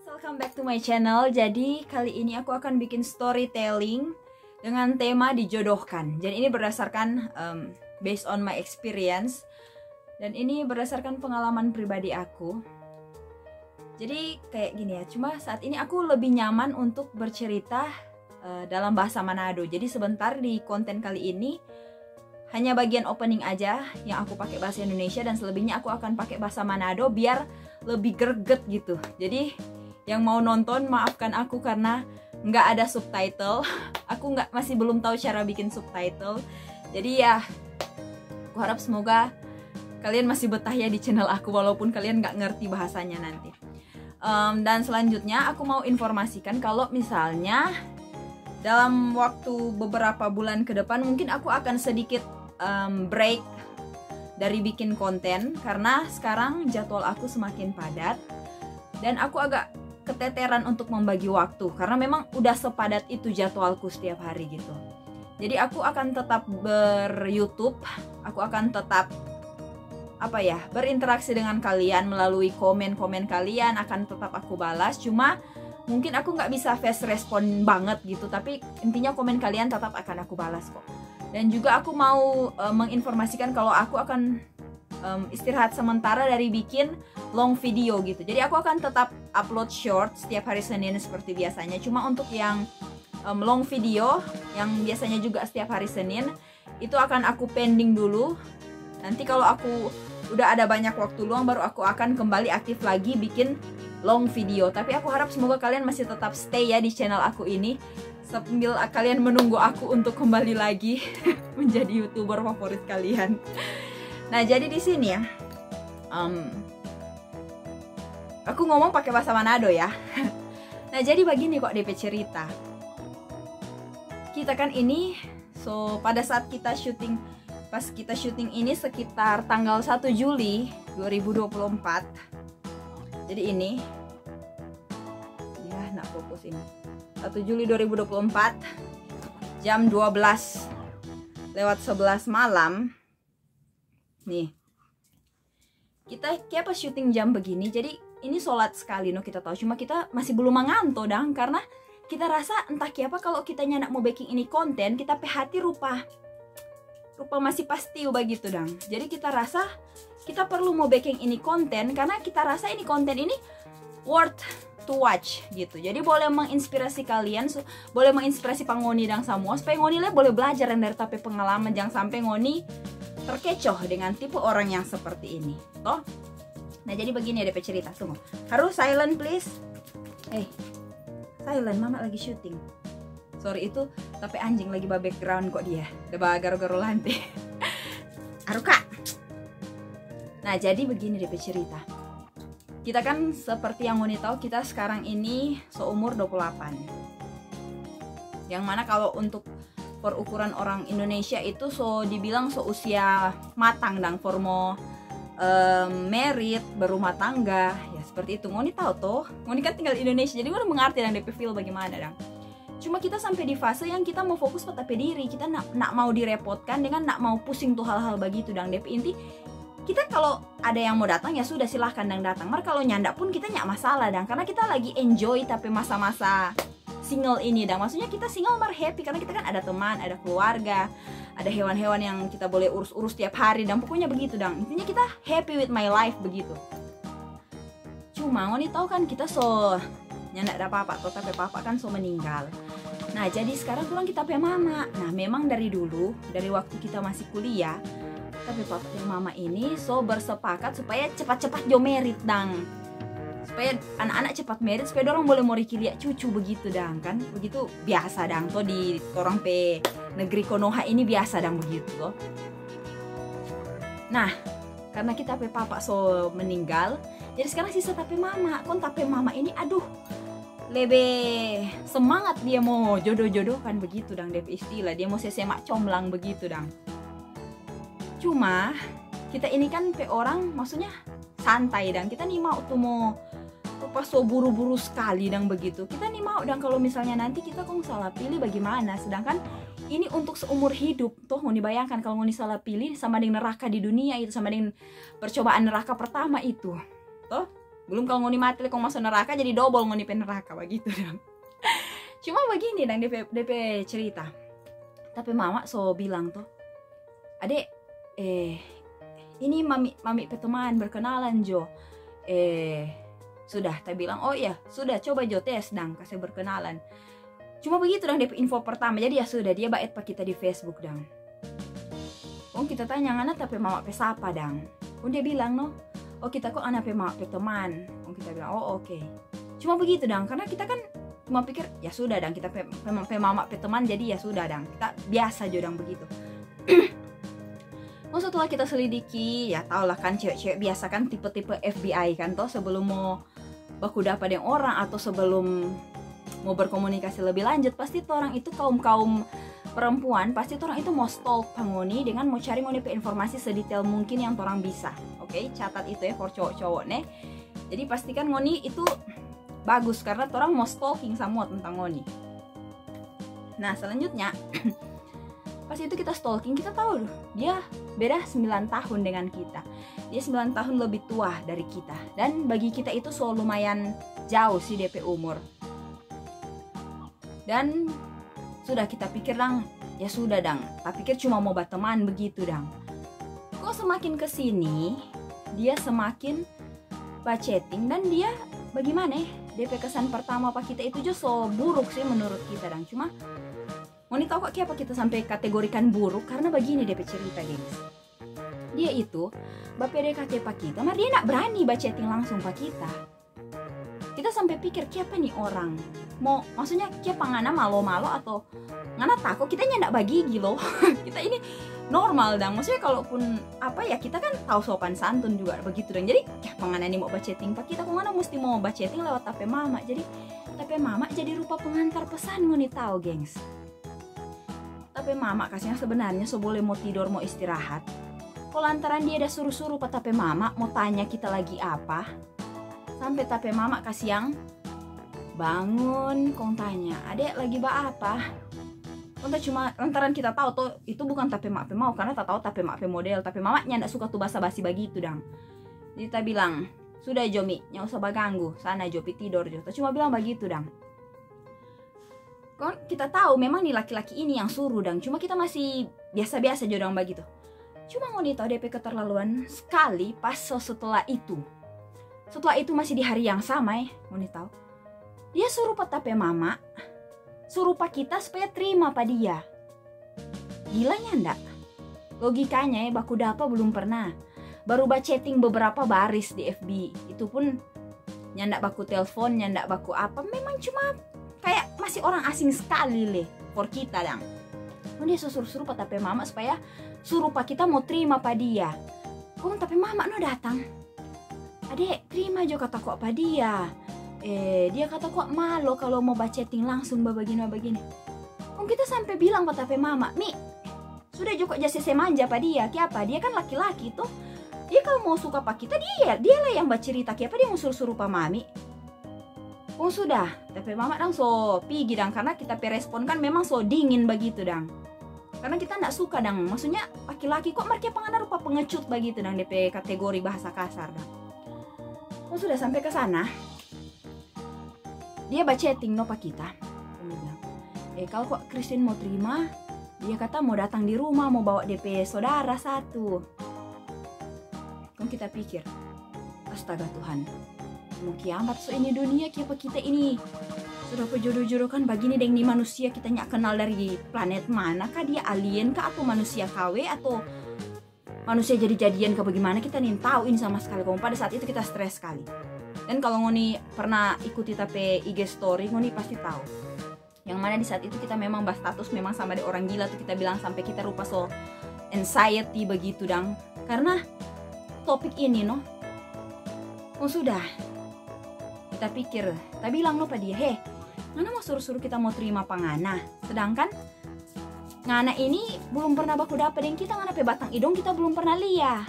Welcome back to my channel. Jadi kali ini aku akan bikin storytelling dengan tema dijodohkan. Jadi ini berdasarkan based on my experience, dan ini berdasarkan pengalaman pribadi aku. Jadi kayak gini ya, cuma saat ini aku lebih nyaman untuk bercerita dalam bahasa Manado. Jadi sebentar di konten kali ini hanya bagian opening aja yang aku pakai bahasa Indonesia, dan selebihnya aku akan pakai bahasa Manado biar lebih greget gitu. Jadi yang mau nonton maafkan aku karena nggak ada subtitle. Aku masih belum tahu cara bikin subtitle. Jadi ya aku harap semoga kalian masih betah ya di channel aku walaupun kalian nggak ngerti bahasanya nanti. Dan selanjutnya aku mau informasikan kalau misalnya dalam waktu beberapa bulan ke depan mungkin aku akan sedikit break dari bikin konten karena sekarang jadwal aku semakin padat dan aku agak keteteran untuk membagi waktu karena memang udah sepadat itu jadwalku setiap hari gitu. Jadi aku akan tetap ber-YouTube, aku akan tetap berinteraksi dengan kalian melalui komen-komen kalian, akan tetap aku balas. Cuma mungkin aku nggak bisa fast respon banget gitu, tapi intinya komen kalian tetap akan aku balas kok. Dan juga aku mau menginformasikan kalau aku akan istirahat sementara dari bikin long video gitu. Jadi aku akan tetap upload short setiap hari Senin seperti biasanya. Cuma untuk yang long video yang biasanya juga setiap hari Senin itu akan aku pending dulu. Nanti kalau aku udah ada banyak waktu luang baru aku akan kembali aktif lagi bikin long video. Tapi aku harap semoga kalian masih tetap stay ya di channel aku ini sambil kalian menunggu aku untuk kembali lagi menjadi YouTuber favorit kalian. Nah, jadi di sini ya, aku ngomong pakai bahasa Manado ya. Nah, jadi begini kok DP cerita. Kita kan ini, pada saat kita syuting, pas kita syuting ini sekitar tanggal 1 Juli 2024. Jadi ini, ya nak fokus ini. 1 Juli 2024, jam 12:11 malam. Nih, kita kayak pas syuting jam begini, jadi ini sholat sekali no kita tahu, cuma kita masih belum mengantuk dang karena kita rasa entah kayak apa kalau kita nak mau baking ini konten kita hati rupa masih pasti begitu dang. Jadi kita rasa kita perlu mau baking ini konten karena kita rasa ini konten ini worth to watch gitu. Jadi boleh menginspirasi kalian, boleh menginspirasi pangoni dan semua supaya ngoni le boleh belajar dari tapi pengalaman, jangan sampai ngoni terkecoh dengan tipe orang yang seperti ini toh. Nah, jadi begini ada cerita. Tunggu, harus silent please. Silent, mama lagi syuting. Sorry, itu tapi anjing lagi background kok dia udah garo-garo lantai. Aruka. Nah, jadi begini ada cerita. Kita kan seperti yang ngoni tahu, kita sekarang ini seumur 28. Yang mana kalau untuk perukuran orang Indonesia itu dibilang usia matang dan formo merit berumah tangga ya seperti itu. Ngoni tahu toh, ngoni kan tinggal di Indonesia jadi ngoni mengerti dan DP feel bagaimana dong. Cuma kita sampai di fase yang kita mau fokus pada diri, kita nak mau direpotkan dengan nak mau pusing tuh hal-hal begitu dan DP inti kita kalau ada yang mau datang ya sudah silahkan dan datang. Mar kalau nyanda pun kita nyak masalah dan karena kita lagi enjoy tapi masa-masa single ini dan maksudnya kita single mar happy karena kita kan ada teman, ada keluarga, ada hewan-hewan yang kita boleh urus-urus tiap hari dan pokoknya begitu dong. Intinya kita happy with my life begitu. Cuma ngoni tahu kan kita nyanda ada papa atau tapi papa kan meninggal. Nah, jadi sekarang kurang kita punya mama. Nah, memang dari dulu dari waktu kita masih kuliah tapi papa dan mama ini bersepakat supaya cepat-cepat jo merit dang. Supaya anak-anak cepat merit supaya dorong boleh mau lihat cucu begitu dang kan. Begitu biasa dang toh di orang pe negeri Konoha ini biasa dang begitu toh. Nah, karena kita pe papa meninggal, jadi sekarang sisa tapi mama. Kon tapi mama ini aduh lebih semangat dia mau jodoh-jodoh kan begitu dang DP istilah. Dia mau semak comblang begitu dang. Cuma kita ini kan pe orang maksudnya santai dan kita nih mau tuh mau pas buru-buru sekali dan begitu. Kita nih mau dan kalau misalnya nanti kita kok salah pilih bagaimana, sedangkan ini untuk seumur hidup toh. Mau dibayangkan kalau mau salah pilih sama dengan neraka di dunia itu, sama dengan percobaan neraka pertama itu toh. Belum kalau ngoni mati kong masuk neraka jadi double ngoni pen neraka begitu dang. Cuma begini dang DP cerita. Tapi mama so bilang tuh, adek ini mami peteman berkenalan Jo. Sudah, saya bilang oh iya sudah, coba Jo tes dang kasih berkenalan. Cuma begitu dang DP info pertama. Jadi ya sudah, dia baet pak kita di Facebook dang. Kita tanya ngana tapi mama pe sapa dang. Dia bilang no, oh kita kok anak pe mama pe teman. Kita bilang oh oke. Cuma begitu dang, karena kita kan cuma pikir ya sudah dang, kita pe mama pe teman jadi ya sudah dang, kita biasa jo dang begitu. Setelah kita selidiki, ya tau lah kan cewek-cewek biasa kan tipe-tipe FBI kan toh, sebelum mau baku dapat dengan orang atau sebelum mau berkomunikasi lebih lanjut, pasti tuh orang itu kaum perempuan, pasti tuh orang itu mau stalk pangoni dengan mau cari informasi sedetail mungkin yang orang bisa. Oke, catat itu ya for cowok-cowok nih. Jadi pastikan ngoni itu bagus karena orang mau stalking semua tentang ngoni. Nah selanjutnya pas itu kita stalking, kita tahu dia beda 9 tahun dengan kita. Dia 9 tahun lebih tua dari kita. Dan bagi kita itu so lumayan jauh sih DP umur. Dan sudah kita pikir dang, ya sudah dang. Tak pikir cuma mau berteman begitu dang. Kok semakin kesini dia semakin chatting dan dia bagaimana ya? DP kesan pertama pak kita itu just so buruk sih menurut kita dang. Cuma mau tahu kok kenapa kita sampai kategorikan buruk, karena begini DP cerita guys. Dia itu PDKT pak kita, mar dia nak berani chatting langsung pak kita. Kita sampai pikir kenapa nih orang mau, maksudnya kenapa ngana malo-malo atau ngana takut, kita nyandak bagi gilo. Kita ini normal dang, maksudnya kalaupun apa ya kita kan tahu sopan santun juga begitu dong. Jadi kenapa ngana nih mau chatting pak kita, kok ngana mesti mau chatting lewat tape mama. Jadi tape mama jadi rupa pengantar pesan ngoni tahu gengs. Tapi mama kasihnya sebenarnya so boleh mau tidur mau istirahat. Kalau lantaran dia ada suruh-suruh pak tape mama mau tanya kita lagi apa, sampai tape mama kasih yang bangun kong tanya adek lagi apa. Konta cuma lantaran kita tahu tuh itu bukan tape mak mau, karena tak tahu tape mak model, tapi mamanya ndak suka tuh basa-basi begitu dang. Jadi kita bilang sudah Jomi nggak usah baganggu, sana Jopi tidur Jo. Cuma bilang begitu dang. Kon kita tahu memang nih laki-laki ini yang suruh dang, cuma kita masih biasa-biasa jodang begitu. Cuma mau tahu DP keterlaluan sekali pas setelah itu masih di hari yang sama ya, mau tahu dia suruh pak tape mama, suruh pak kita supaya terima pak dia. Gilanya ndak? Logikanya ya baku dapa belum pernah, baru chatting beberapa baris di FB, itu pun nyandak baku telepon, nyandak baku apa, memang cuma kayak masih orang asing sekali leh for kita dang. Dia suruh pak tape mama supaya suruh pak kita mau terima pak dia. Kok tape mama no datang, adek terima jo kata kok pak dia. Dia kata kok malu kalau mau chatting langsung begini. Kok kita sampai bilang pak tape mama, Mi sudah jo kok jasi manja pak dia, apa dia kan laki-laki tuh. Dia kalau mau suka pak kita dia lah yang cerita, apa dia mau suruh pak mami. Oh sudah, tapi mama dang so pigi dang, karena kita respon kan memang so dingin begitu dang. Karena kita ndak suka dang, maksudnya laki-laki kok mereka pengen rupa pengecut begitu dang DP kategori bahasa kasar dang. Oh sudah sampai ke sana, dia chatting no pak kita. Dia bilang, kalau kok Christine mau terima, dia kata mau datang di rumah, mau bawa DP saudara satu. Kan kita pikir, astaga Tuhan, mau kiamat so ini dunia, kenapa kita ini sudah pejodoh-jodohkan begini dengan manusia kita nyak kenal dari planet mana kah, dia alien kah atau manusia KW atau manusia jadi-jadian kah, bagaimana kita nih tahu ini sama sekali. Kalau pada saat itu kita stres sekali. Dan kalau ngoni pernah ikuti tape IG story, ngoni pasti tahu yang mana di saat itu kita memang bahas status memang sama ada orang gila tuh, kita bilang sampai kita rupa so anxiety begitu dang, karena topik ini no. Oh sudah, kita pikir, kita bilang no pada dia, ngana mau suruh-suruh kita mau terima pangana, sedangkan ngana ini belum pernah baku dapat dengan kita, ngana pe batang idong kita belum pernah lihat.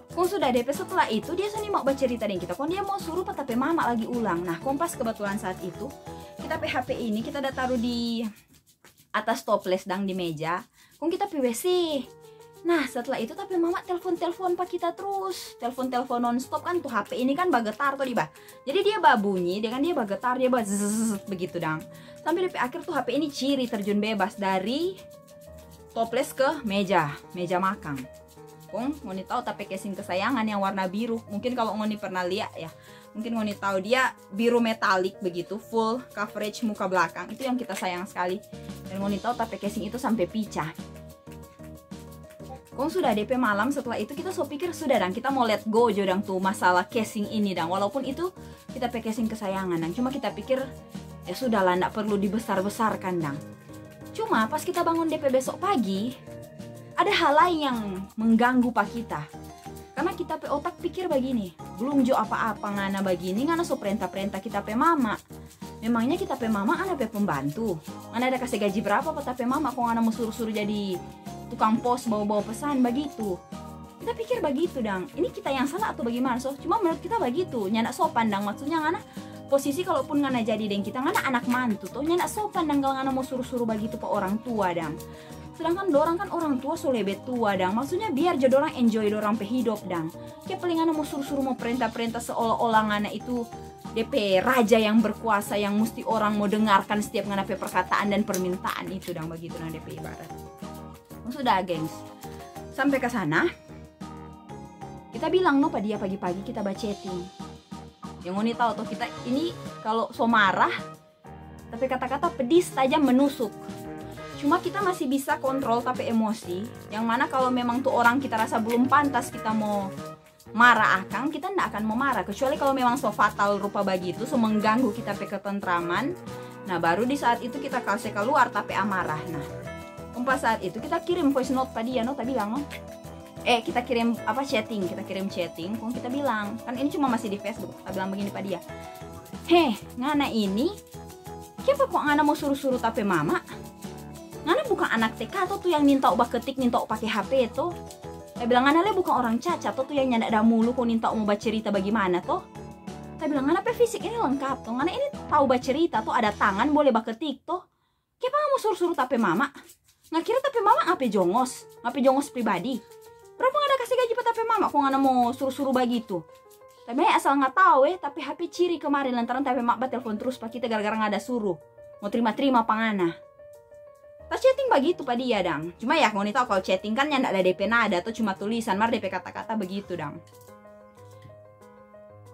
Kong sudah DP setelah itu dia sini mau bercerita dengan kita, kong dia mau suruh tapi mama lagi ulang. Nah kompas kebetulan saat itu kita HP ini kita udah taruh di atas toples dang di meja, kong kita WC. Nah setelah itu tapi mama telepon pak kita terus, telepon nonstop kan tuh. HP ini kan bagetar tuh bah, jadi dia bunyi dengan dia bagetar, dia zzz begitu dang. Sampai di akhir tuh HP ini ciri terjun bebas dari toples ke meja makan. Kong ngoni tahu tapi casing kesayangan yang warna biru. Mungkin kalau ngoni pernah lihat ya, mungkin ngoni tahu dia biru metalik begitu, full coverage muka belakang. Itu yang kita sayang sekali. Dan ngoni tahu tapi casing itu sampai pecah. Kong sudah DP malam, setelah itu kita pikir sudah dang, kita mau let go aja dang tuh masalah casing ini dang. Walaupun itu kita pakai casing kesayangan dang, cuma kita pikir ya sudah lah, ndak perlu dibesar-besarkan dang. Cuma pas kita bangun DP besok pagi, ada hal lain yang mengganggu pak kita. Karena kita pe otak pikir begini, belum jo apa-apa ngana begini, ngana so perintah-perintah kita pe mama. Memangnya kita pe mama ngana pe pembantu, ngana ada kasih gaji berapa pak pe mama, kok ngana mau suruh-suruh jadi tukang pos bawa-bawa pesan begitu. Kita pikir begitu dang, ini kita yang salah atau bagaimana? So cuma menurut kita begitu, nyanak sopan dang. Maksudnya ngana posisi kalaupun ngana jadi deng kita, ngana anak mantu tuh nyanak sopan dang kalau ngana mau suruh-suruh begitu ke orang tua dang. Sedangkan dorang kan orang tua so lebih tua dang, maksudnya biar jadi orang enjoy dorang pe hidup dang. Kayak paling ngana mau suruh-suruh mau perintah-perintah seolah-olah ngana itu DP raja yang berkuasa yang mesti orang mau dengarkan setiap ngana pe perkataan dan permintaan itu dang, begitu nang DP ibarat. Sudah gengs, sampai ke sana kita bilang no dia pagi-pagi kita chatting. Yang ngoni tahu tuh kita ini kalau so marah tapi kata-kata pedis tajam menusuk. Cuma kita masih bisa kontrol tapi emosi. Yang mana kalau memang tuh orang kita rasa belum pantas kita mau marah akang, kita ndak akan mau marah. Kecuali kalau memang so fatal rupa begitu, so mengganggu kita pe ketentraman. Nah baru di saat itu kita kasih keluar tapi amarah. Nah pas saat itu kita kirim voice note tadi ya, Nota bilang kita kirim chatting, kok kita bilang kan ini cuma masih di Facebook, kita bilang begini pak dia, ngana ini siapa kok ngana mau suruh-suruh tapi mama, ngana bukan anak TK tuh yang minta ubah ketik, minta pakai HP tuh. Saya bilang ngana le bukan orang cacat tuh yang nyandak dah mulu kok minta mau baca cerita bagaimana tuh. Saya bilang ngana fisik ini lengkap tuh, ngana ini tahu baca cerita tuh, ada tangan boleh baca ketik tuh. Kenapa nggak mau suruh-suruh tapi mama? Nggak kira tapi mama ngapain jongos pribadi. Berapa nggak ada kasih gaji tapi mama kok nggak mau suruh-suruh begitu. Tapi asal nggak tahu tapi HP ciri kemarin lantaran tapi mak telepon terus pak kita gara-gara nggak ada suruh mau terima pangana. Pas chatting begitu pak dia dang. Cuma ya mau tahu kalau chatting kan yang ada DP nada atau cuma tulisan, mar DP kata-kata begitu dang.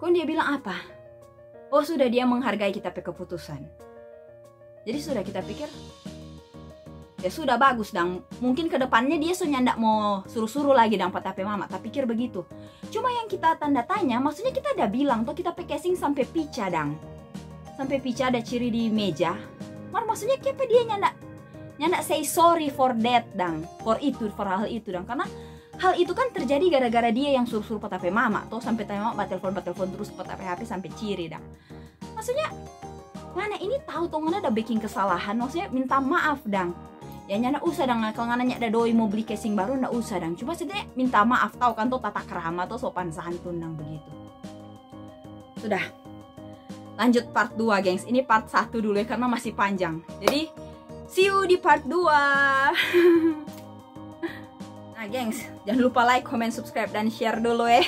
Kok dia bilang apa? Oh sudah, dia menghargai kita pe keputusan. Jadi sudah kita pikir ya sudah bagus dang, mungkin kedepannya dia so nyandak mau suruh-suruh lagi dang pak mama, tak pikir begitu. Cuma yang kita tanda tanya, maksudnya kita udah bilang tuh kita casing sampai pica dang, sampai pica ada ciri di meja. Maksudnya kenapa dia nyandak say sorry for that dang, for hal itu dang, karena hal itu kan terjadi gara-gara dia yang suruh-suruh pak mama tuh sampai mama telepon terus pak HP sampai ciri dang. Maksudnya mana ini tahu tuh mana ada bikin kesalahan, maksudnya minta maaf dang. Ya nyana usah dang, kalau ngana ada doi mau beli casing baru ndak usah dang. Cuma sedih minta maaf, tahu kan tuh tata krama tuh sopan santun dang begitu. Sudah. Lanjut part 2 gengs. Ini part 1 dulu ya karena masih panjang. Jadi see you di part 2. Nah gengs, jangan lupa like, comment, subscribe dan share dulu ya.